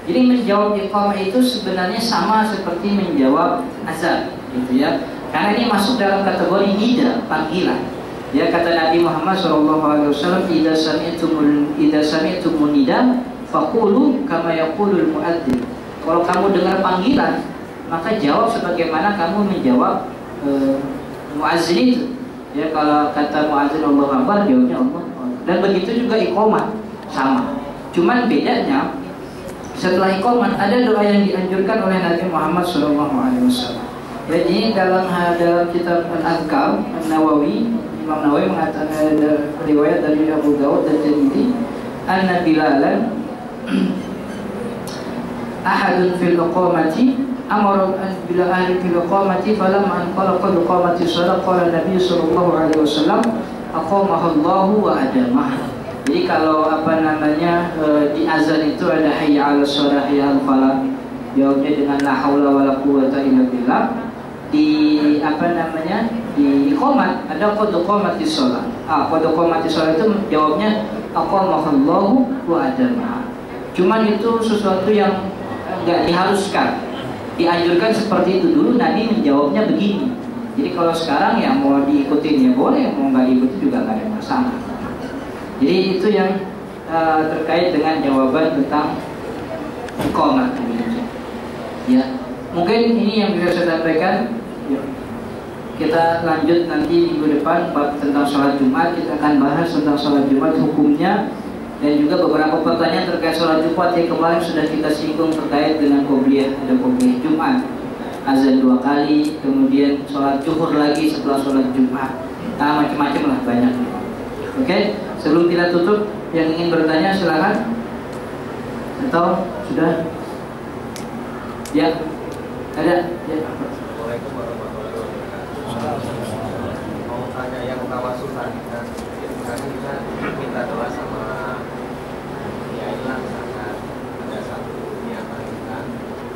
Jadi menjawab iqamah itu sebenarnya sama seperti menjawab azan gitu ya. Karena ini masuk dalam kategori nida, panggilan. Ya kata Nabi Muhammad SAW, idza sami'tumul nida faqulu kama yaqulul muadzin. Kalau kamu dengar panggilan, maka jawab sebagaimana kamu menjawab muadzin itu. Ya kalau kata muadzin Allahu Akbar, jawabnya Allah. Dan begitu juga iqamah sama. Cuman bedanya setelah iqamah ada doa yang dianjurkan oleh Nabi Muhammad SAW. Jadi dalam kitab Al-Adhkar An-Nawawi, Imam Nawawi mengatakan ada riwayat dari Abu Dawud dan Tirmidzi, anna Bilalan ahadun fil iqamati amara bil ahli fil iqamati falamma anqalaqa iqamati shalah qala Nabi sallallahu alaihi wasallam aqamaha Allahu wa adamah. Jadi kalau di azan itu ada hayya 'alas shalah hayya 'alal falah, jawabnya dengan la haula wala quwwata illa billah. Di di iqamat ada qad qamatis shalah. Qad qamatis shalah itu jawabnya aqamaha Allahu wa adamah. Cuman itu sesuatu yang enggak diharuskan. Dianjurkan seperti itu. Dulu Nabi menjawabnya begini. Jadi kalau sekarang ya mau diikutin ya boleh, mau nggak diikuti juga nggak ada masalah. Jadi itu yang terkait dengan jawaban tentang iqamah. Ya, mungkin ini yang bisa saya sampaikan. Ya. Kita lanjut nanti minggu depan bab tentang sholat Jumat. Kita akan bahas tentang sholat Jumat, hukumnya, dan juga beberapa pertanyaan terkait sholat Jumat yang kemarin sudah kita singgung terkait dengan qobliyah. Ada qobliyah Jumat, azan 2 kali, kemudian sholat zuhur lagi setelah sholat Jumat. Nah, macam-macam lah, banyak. Oke, sebelum kita tutup, yang ingin bertanya silakan. Atau sudah? Ya, ada. Ya. Assalamualaikum warahmatullahi wabarakatuh. Mau tanya yang tawasul tadi kan, kita minta doa sama ya ilah, misalkan ada satu niatan kita,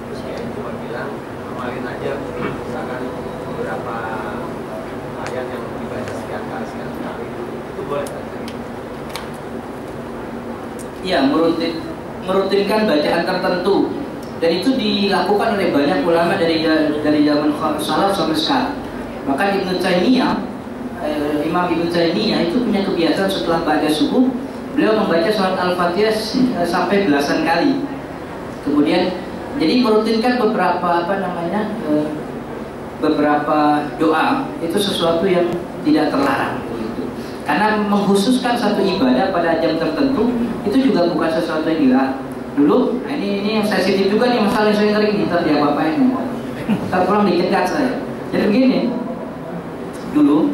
terus dia cuma bilang amalin aja, misalkan beberapa ayat yang dibaca sekian kali, itu boleh kan? Iya, merutinkan bacaan tertentu, dan itu dilakukan oleh banyak ulama dari zaman salaf sampai sekarang. Bahkan Imam Ibnu Taimiyah itu punya kebiasaan setelah baca subuh, beliau membaca surat Al-Fatihah sampai belasan kali. Kemudian jadi merutinkan beberapa doa itu sesuatu yang tidak terlarang. Karena mengkhususkan satu ibadah pada jam tertentu itu juga bukan sesuatu yang dilarang. Dulu, ini yang sensitif juga nih, masalah yang sering ntar dia bapain ngomong. Ntar pulang dicegat saya. Jadi begini, dulu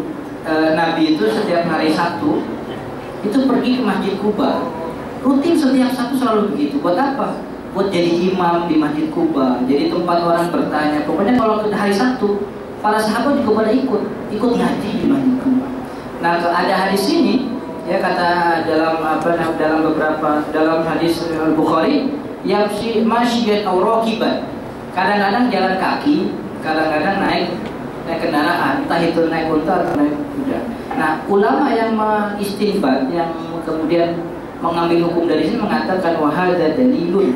Nabi itu setiap hari Sabtu itu pergi ke Masjid Kuba. Rutin setiap Sabtu selalu begitu. Buat apa? Buat jadi imam di Masjid Kuba. Jadi tempat orang bertanya. Pokoknya kalau ke hari Sabtu, para sahabat juga pada ikut ngaji di Masjid Kuba. Nah, ada hadis ini, ya, kata dalam hadis Al-Bukhari, yang si masyiat auraqiban, kadang-kadang jalan kaki, kadang-kadang naik kendaraan, entah itu naik unta atau naik kuda. Nah, ulama yang mengistinbat, yang kemudian mengambil hukum dari sini mengatakan wahada dalilun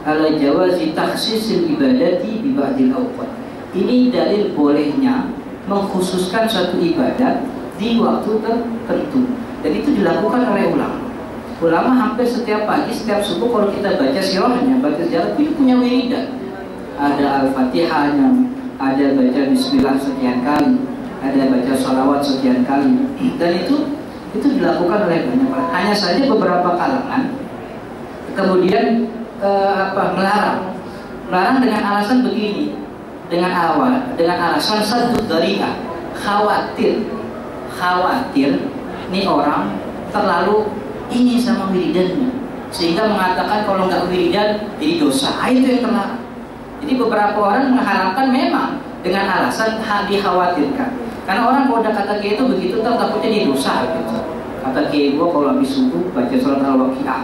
ala jawazi takhsisil ibadati bi ba'dil awqat. Ini dalil bolehnya mengkhususkan suatu ibadat di waktu tertentu, dan itu dilakukan oleh ulama. Ulama hampir setiap pagi, setiap subuh kalau kita baca sirahnya, baca sejarah, itu punya wiridan. Ada Al-Fatihahnya, ada baca Bismillah sekian kali, ada baca sholawat sekian kali, dan itu dilakukan oleh banyak orang. Hanya saja beberapa kalangan kemudian melarang dengan alasan begini, dengan alasan saddud dzari'ah, khawatir nih orang terlalu ini sama wiridannya, sehingga mengatakan kalau nggak wiridan jadi dosa. Itu yang terlarang. Jadi beberapa orang mengharapkan memang dengan alasan dikhawatirkan, karena orang kalau udah kata kayak itu begitu takutnya dia dosa gitu. Kata kayak gua kalau habis subuh baca surat Al-Waqiah,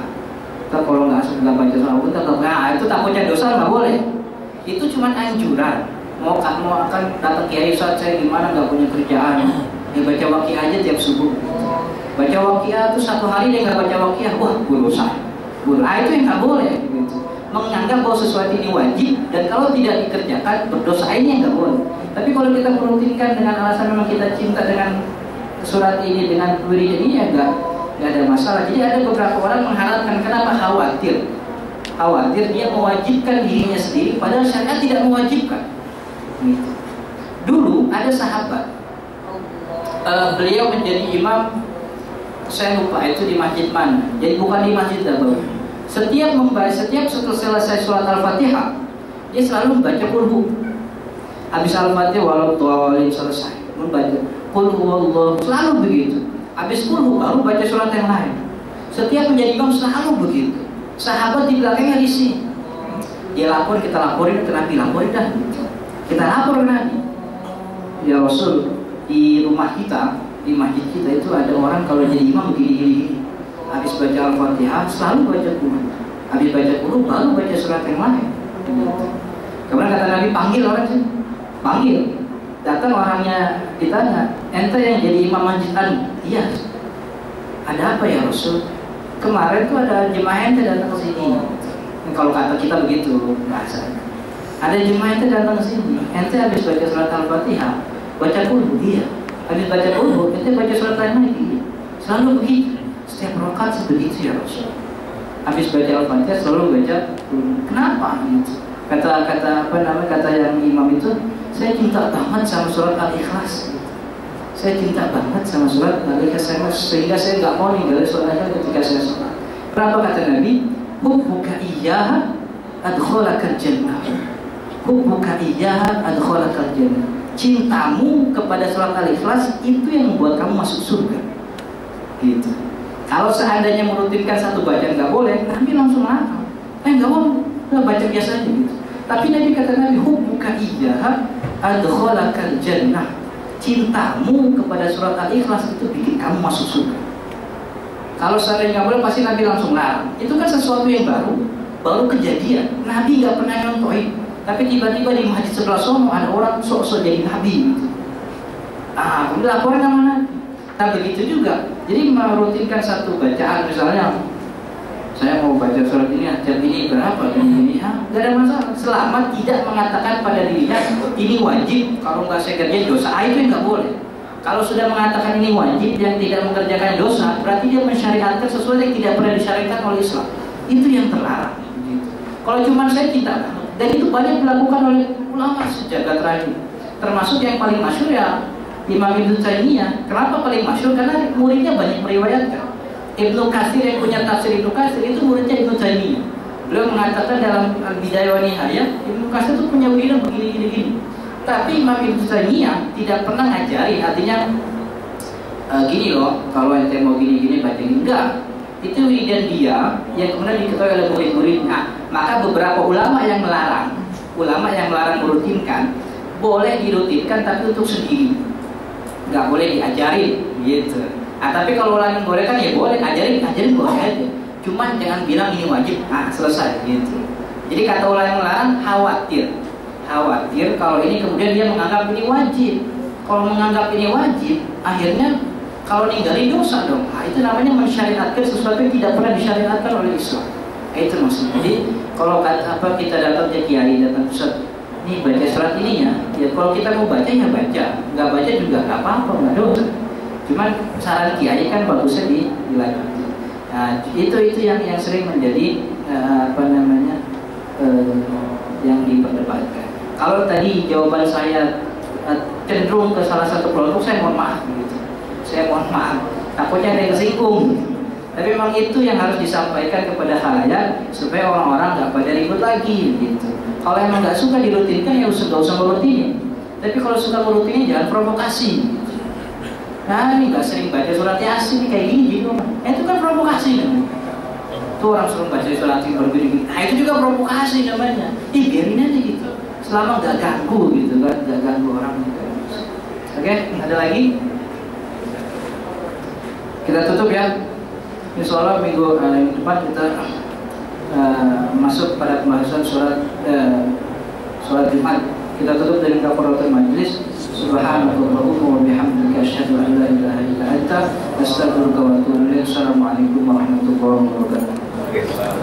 kalau nggak baca surat Al-Waqiah, itu takutnya dosa, nggak boleh. Itu cuma anjuran. Mau akan datang kiai, saat saya gimana nggak punya kerjaan, dia baca Waqiah aja tiap subuh. Baca Waqiah itu satu hari dia nggak baca Waqiah, wah dosa. Itu yang nggak boleh. Gitu. Menganggap bahwa sesuatu ini wajib, dan kalau tidak dikerjakan berdosa, ini yang nggak boleh. Tapi kalau kita merutinkan dengan alasan memang kita cinta dengan surat ini, dengan wirid ini, ya nggak ada masalah. Jadi ada beberapa orang mengharapkan, kenapa khawatir dia mewajibkan dirinya sendiri, padahal syariat tidak mewajibkan. Gitu. Dulu ada sahabat, beliau menjadi imam, saya lupa itu di masjid mana, jadi bukan di Masjid Nabawi. Setiap setelah selesai surat Al-Fatihah, dia selalu membaca qul. Habis Al-Fatihah walau dhalin selesai, membaca qul huwallahu, selalu begitu. Habis qul baru baca surat yang lain. Setiap menjadi imam selalu begitu. Sahabat di belakangnya risih. Dia lapor, kita laporin ke Nabi, laporin dah. Kita lapor ke Nabi. Ya Rasul, di rumah kita, di masjid kita itu ada orang kalau jadi imam begini-gini. Habis baca Al-Fatihah selalu baca Qur'an. Habis baca Qur'an baru baca surat yang lain. Kemudian kata Nabi, panggil orang sini. Panggil. Datang orangnya, ditanya, ente yang jadi imam masjid anu? Iya. Ada apa ya Rasul? Kemarin tuh ada jemaah ente datang ke sini. Kalau kata kita begitu bahasa. Ada jemaah ente datang ke sini. Ente habis baca surat Al-Fatihah, baca Qur'an? Iya. Habis baca Qur'an, ente baca surat lain lagi? Selalu begitu. Setiap rakaat sebegitu ya Rasul. Habis baca Al-Fatihah selalu baca Qur'an. Kenapa gitu? Kata yang imam itu, saya cinta banget sama surat Al-Ikhlas. Saya cinta banget sama surat Al-Ikhlas sehingga saya nggak mau ninggalin surat Al-Ikhlas ketika saya sholat. Kenapa kata Nabi? Hubbuka iyyaha adkhalakal jannah. Hubbuka iyyaha adkhalakal jannah. Cintamu kepada surat Al-Ikhlas itu yang membuat kamu masuk surga. Gitu. Kalau seandainya merutinkan satu bacaan nggak boleh, Nabi langsung larang. Nggak boleh, baca biasa aja gitu. Tapi Nabi kata Nabi, hubbuka iyyaha adkhalakal jannah. Cintamu kepada surat Al-Ikhlas itu bikin kamu masuk surga. Kalau seandainya nggak boleh, pasti Nabi langsung larang. Itu kan sesuatu yang baru kejadian. Nabi nggak pernah nyontohin. Tapi tiba-tiba di masjid sebelah sono ada orang sok-sok jadi Nabi gitu. Kemudian laporan sama Nabi. Nah begitu juga. Jadi merutinkan satu bacaan, misalnya saya mau baca surat ini, jam ini berapa, ini nggak ada masalah. Selama tidak mengatakan pada dirinya ini wajib, kalau nggak saya kerjain dosa, itu nggak boleh. Kalau sudah mengatakan ini wajib dan tidak mengerjakan dosa, berarti dia mensyariatkan sesuatu yang tidak pernah disyariatkan oleh Islam. Itu yang terlarang. Kalau cuma saya tidak, dan itu banyak dilakukan oleh ulama sejagat raya. Termasuk yang paling masyhur ya Imam Ibnu Taimiyah. Kenapa paling masyhur? Karena muridnya banyak meriwayatkan. Ibnu Katsir yang punya tafsir Ibnu Katsir itu muridnya Ibnu Taimiyah. Beliau mengatakan dalam Al-Bidayah wa Nihayah, Ibnu Katsir itu punya murid begini. Tapi Imam Ibnu Taimiyah tidak pernah ngajarin, artinya gini loh, kalau ente mau gini baca gini, enggak. Itu wiridan dia yang kemudian diketahui oleh murid-muridnya. Maka beberapa ulama yang melarang merutinkan, boleh dirutinkan tapi untuk sendiri, nggak boleh diajarin gitu. Tapi kalau ulama yang boleh kan ya boleh, ajarin boleh aja. Cuman jangan bilang ini wajib, selesai gitu. Jadi kata ulama yang melarang, khawatir kalau ini kemudian dia menganggap ini wajib. Kalau menganggap ini wajib, akhirnya kalau ninggalin dosa dong. Itu namanya mensyariatkan sesuatu yang tidak pernah disyariatkan oleh Islam. Itu maksudnya. Jadi kalau kita datang ke kiai, datang Ustaz, ini baca surat ini ya kalau kita mau baca ya baca, nggak baca juga nggak apa-apa, nggak dosa. Cuman saran kiai kan bagusnya dilanjutin. Nah, itu yang sering menjadi yang diperdebatkan. Kalau tadi jawaban saya cenderung ke salah satu kelompok, saya mohon maaf gitu. Saya mohon maaf, takutnya ada yang tersinggung. Tapi memang itu yang harus disampaikan kepada khalayak supaya orang-orang nggak pada ribut lagi gitu. Kalau emang nggak suka dirutinkan ya nggak usah merutinin. Tapi kalau suka merutinin jangan provokasi. Nah ini nggak sering baca surat Yasin kayak gini gitu. Itu kan provokasi namanya. Tuh orang suruh baca surat yang berbeda. Nah itu juga provokasi namanya. Biarin aja gitu. Selama nggak ganggu gitu kan, nggak ganggu orang gitu. Oke, ada lagi? Kita tutup ya. Insya Allah minggu depan kita masuk pada pembahasan sholat Jumat. Kita tutup dengan kafaratul majlis. Subhanallahumma wa bihamdika asyhadu an la ilaha illa anta astaghfiruka wa atubu ilaik. Assalamualaikum warahmatullahi wabarakatuh.